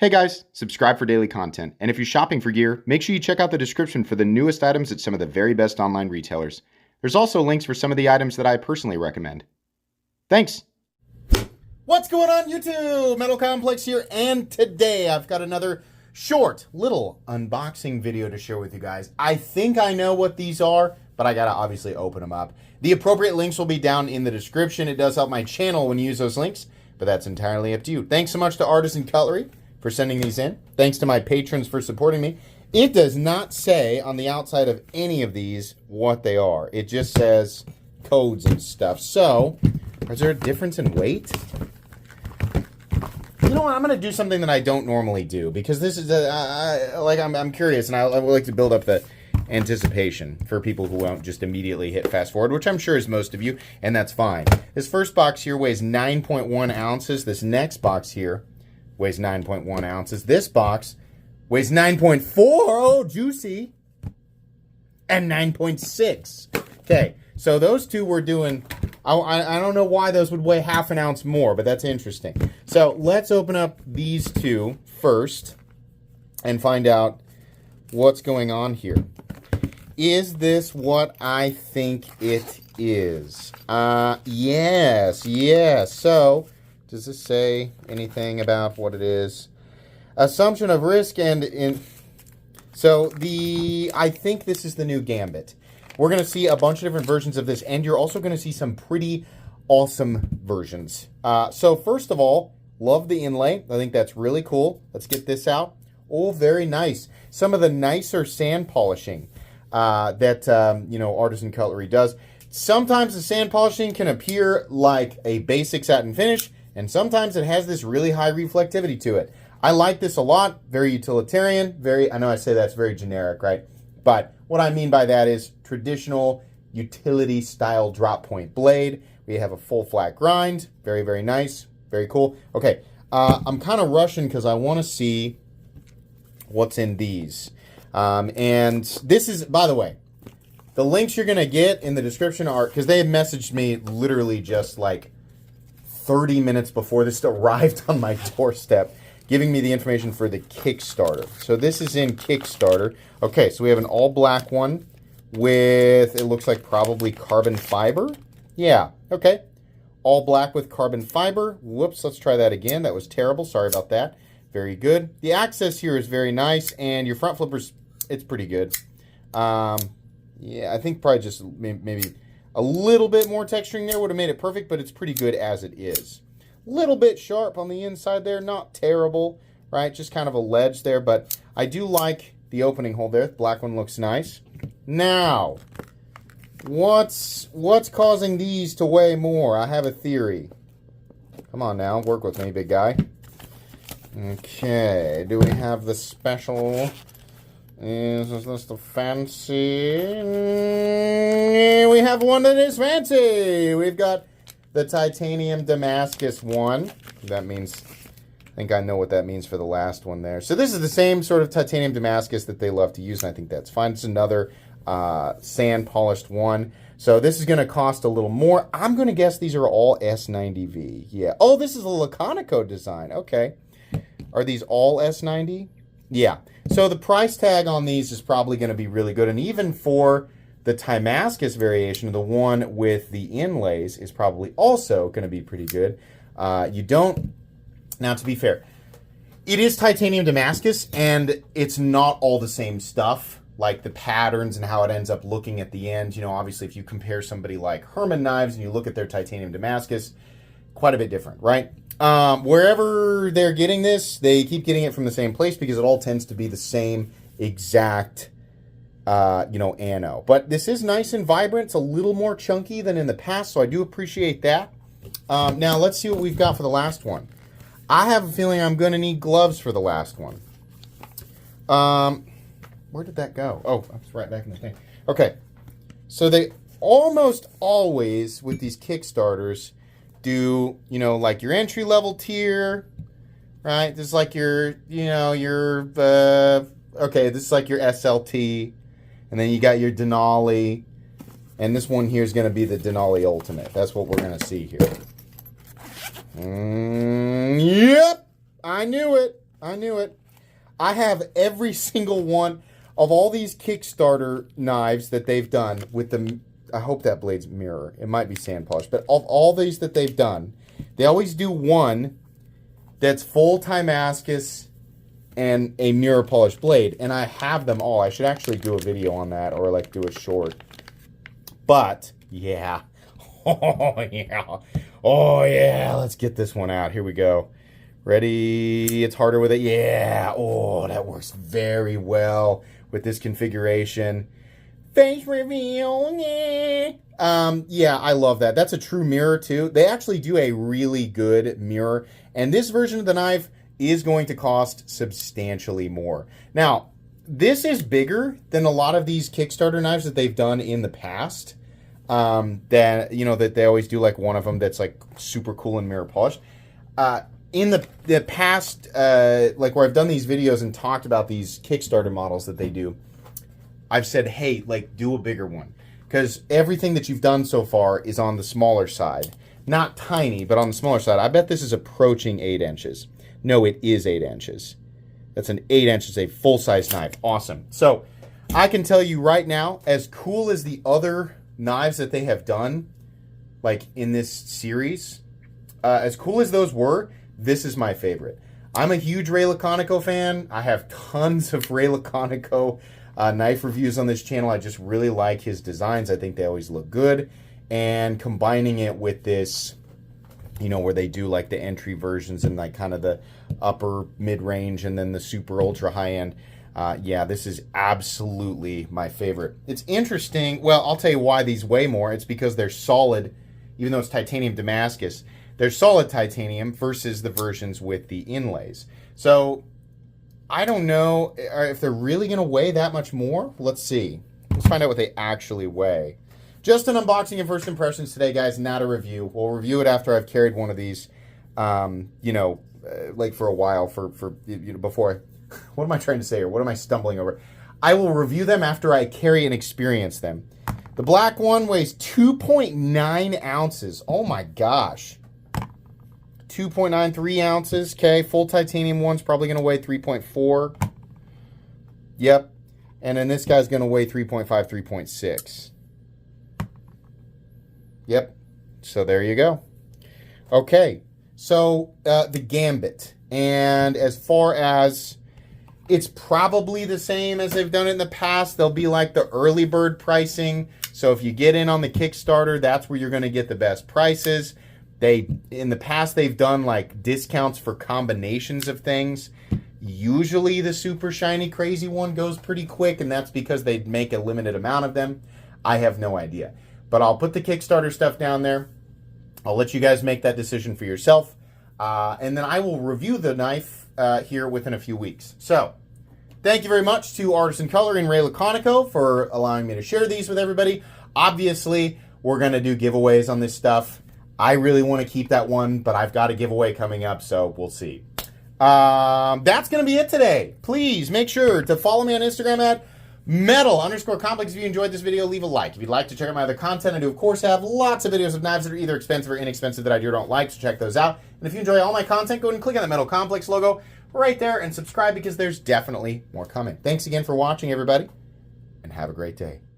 Hey guys, subscribe for daily content, and if you're shopping for gear, make sure you check out the description for the newest items at some of the very best online retailers. There's also links for some of the items that I personally recommend. Thanks! What's going on YouTube? Metal Complex here, and today I've got another short little unboxing video to share with you guys. I think I know what these are, but I gotta obviously open them up. The appropriate links will be down in the description. It does help my channel when you use those links, but that's entirely up to you. Thanks so much to Artisan Cutlery for sending these in. Thanks to my patrons for supporting me. It does not say on the outside of any of these what they are. It just says codes and stuff. So, is there a difference in weight? You know what? I'm going to do something that I don't normally do because this is I'm curious, and I would like to build up the anticipation for people who won't just immediately hit fast forward, which I'm sure is most of you, and that's fine. This first box here weighs 9.1 ounces. This next box here weighs 9.1 ounces. This box weighs 9.4. Oh, juicy. And 9.6. Okay, so those two were doing... I don't know why those would weigh half an ounce more, but that's interesting. So let's open up these two first and find out what's going on here. Is this what I think it is? Yes. So, does this say anything about what it is? Assumption of risk I think this is the new Gambit. We're going to see a bunch of different versions of this, and you're also going to see some pretty awesome versions. So first of all, love the inlay. I think that's really cool. Let's get this out. Oh, very nice. Some of the nicer sand polishing that Artisan Cutlery does. Sometimes the sand polishing can appear like a basic satin finish, and sometimes it has this really high reflectivity to it. I like this a lot. Very utilitarian. I know I say that's very generic, right? But what I mean by that is traditional utility style drop point blade. We have a full flat grind. Very, very nice. Very cool. Okay, I'm kind of rushing because I want to see what's in these. And this is, by the way, the links you're going to get in the description are, because they had messaged me literally just like 30 minutes before this arrived on my doorstep, giving me the information for the Kickstarter. So this is in Kickstarter. Okay, so we have an all black one with, it looks like probably carbon fiber. Yeah, okay. All black with carbon fiber. Whoops, let's try that again. That was terrible. Sorry about that. Very good. The access here is very nice, and your front flippers, it's pretty good. Yeah, I think probably just maybe a little bit more texturing there would have made it perfect, but it's pretty good as it is. Little bit sharp on the inside there, not terrible, right? Just kind of a ledge there, but I do like the opening hole there. The black one looks nice. Now, what's causing these to weigh more? I have a theory. Come on now, work with me, big guy. Okay, do we have the special? Is this the fancy? We have one that is fancy. We've got the titanium Damascus one. That means, I think I know what that means for the last one there. So this is the same sort of titanium Damascus that they love to use, and I think that's fine. It's another sand polished one. So this is going to cost a little more. I'm going to guess these are all S90V. Yeah. Oh, this is a Laconico design. Okay. Are these all S90? Yeah. So the price tag on these is probably going to be really good, and even for the Damascus variation, the one with the inlays, is probably also going to be pretty good. Now to be fair, it is titanium Damascus, and it's not all the same stuff, like the patterns and how it ends up looking at the end. You know, obviously, if you compare somebody like Herman Knives and you look at their titanium Damascus, quite a bit different, right? Wherever they're getting this, they keep getting it from the same place because it all tends to be the same exact anno. But this is nice and vibrant. It's a little more chunky than in the past, so I do appreciate that. Now, let's see what we've got for the last one. I have a feeling I'm going to need gloves for the last one. Where did that go? Oh, it's right back in the thing. Okay, so they almost always, with these Kickstarters, do, like your entry-level tier, right? This is like this is like your SLT. And then you got your Denali. And this one here is going to be the Denali Ultimate. That's what we're going to see here. Yep, I knew it. I knew it. I have every single one of all these Kickstarter knives that they've done with the... I hope that blade's mirror. It might be sand polish. But of all these that they've done, they always do one that's full Damascus and a mirror polished blade. And I have them all. I should actually do a video on that or like do a short. But, yeah. Oh, yeah. Oh, yeah. Let's get this one out. Here we go. Ready? It's harder with it. Yeah. Oh, that works very well with this configuration. Face reveal. Yeah. Yeah, I love that. That's a true mirror, too. They actually do a really good mirror. And this version of the knife is going to cost substantially more. Now, this is bigger than a lot of these Kickstarter knives that they've done in the past. That, you know, that they always do like one of them that's like super cool and mirror polished. In the past, like where I've done these videos and talked about these Kickstarter models that they do, I've said, hey, like do a bigger one. Because everything that you've done so far is on the smaller side. Not tiny, but on the smaller side. I bet this is approaching 8 inches. No, it is 8 inches. That's an 8 inches, a full-size knife. Awesome. So I can tell you right now, as cool as the other knives that they have done, like in this series, as cool as those were, this is my favorite. I'm a huge Ray Laconico fan. I have tons of Ray Laconico knife reviews on this channel. I just really like his designs. I think they always look good. And combining it with this, you know, where they do like the entry versions and like kind of the upper mid-range and then the super ultra high-end. Yeah, this is absolutely my favorite. It's interesting. Well, I'll tell you why these weigh more. It's because they're solid, even though it's titanium Damascus. They're solid titanium versus the versions with the inlays. So I don't know if they're really going to weigh that much more. Let's see. Let's find out what they actually weigh. Just an unboxing and first impressions today, guys, not a review. We'll review it after I've carried one of these, you know, like for a while, you know, before. What am I trying to say here? What am I stumbling over? I will review them after I carry and experience them. The black one weighs 2.9 ounces. Oh my gosh. 2.93 ounces. Okay, full titanium one's probably going to weigh 3.4. Yep. And then this guy's going to weigh 3.5, 3.6. Yep. So there you go. Okay. So the Gambit. And as far as it's probably the same as they've done it in the past. They'll be like the early bird pricing. So if you get in on the Kickstarter, that's where you're going to get the best prices. In the past, they've done like discounts for combinations of things. Usually the super shiny crazy one goes pretty quick, and that's because they make a limited amount of them. I have no idea. But I'll put the Kickstarter stuff down there. I'll let you guys make that decision for yourself. And then I will review the knife here within a few weeks. So, thank you very much to Artisan Cutlery and Ray Laconico for allowing me to share these with everybody. Obviously, we're going to do giveaways on this stuff. I really want to keep that one, but I've got a giveaway coming up, so we'll see. That's going to be it today. Please make sure to follow me on Instagram at metal_complex. If you enjoyed this video, leave a like. If you'd like to check out my other content, I do, of course, have lots of videos of knives that are either expensive or inexpensive that I do or don't like, so check those out. And if you enjoy all my content, go ahead and click on the Metal Complex logo right there and subscribe because there's definitely more coming. Thanks again for watching, everybody, and have a great day.